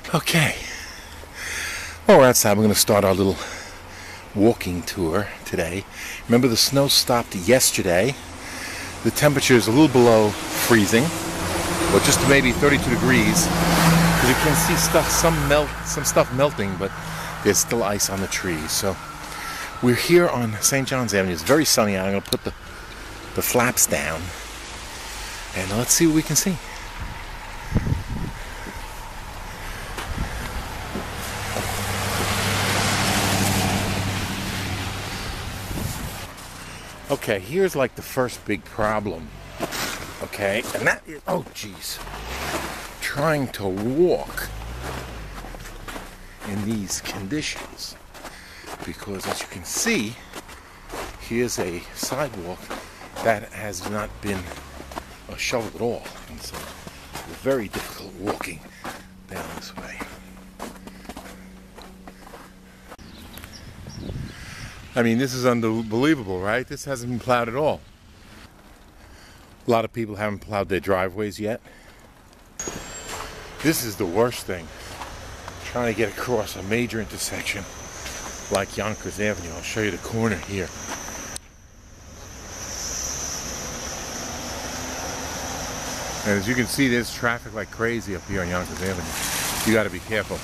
Okay, well, we're outside. We're going to start our little walking tour today. Remember, the snow stopped yesterday. The temperature is a little below freezing, or just maybe 32 degrees. As you can see, some stuff melting, but there's still ice on the trees. So we're here on St. John's Avenue. It's very sunny out. I'm going to put the flaps down, and let's see what we can see. Okay, here's like the first big problem. Okay, and that is, oh geez, trying to walk in these conditions, because as you can see, here's a sidewalk that has not been shoveled at all, and so it's very difficult walking down this way. I mean, this is unbelievable, right? This hasn't been plowed at all. A lot of people haven't plowed their driveways yet. This is the worst thing. Trying to get across a major intersection like Yonkers Avenue. I'll show you the corner here. And as you can see, there's traffic like crazy up here on Yonkers Avenue. You got to be careful.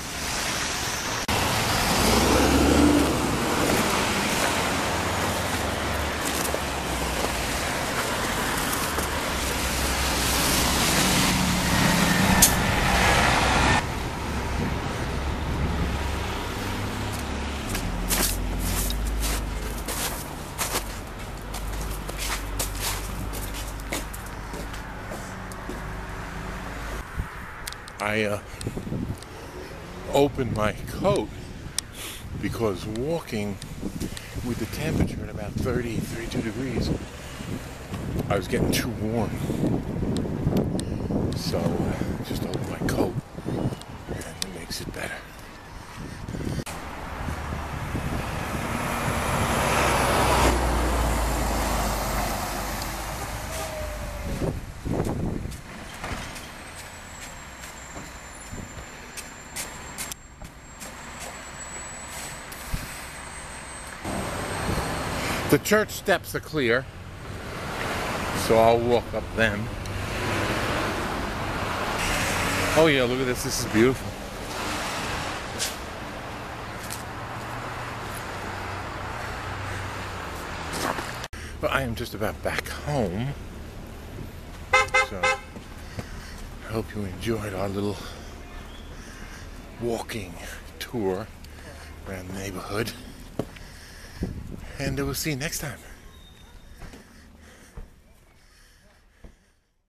I opened my coat because walking with the temperature at about 32 degrees, I was getting too warm. So just opened my coat and it makes it better. The church steps are clear, so I'll walk up them. Oh yeah, look at this. This is beautiful. But I am just about back home, so I hope you enjoyed our little walking tour around the neighborhood. And we'll see you next time.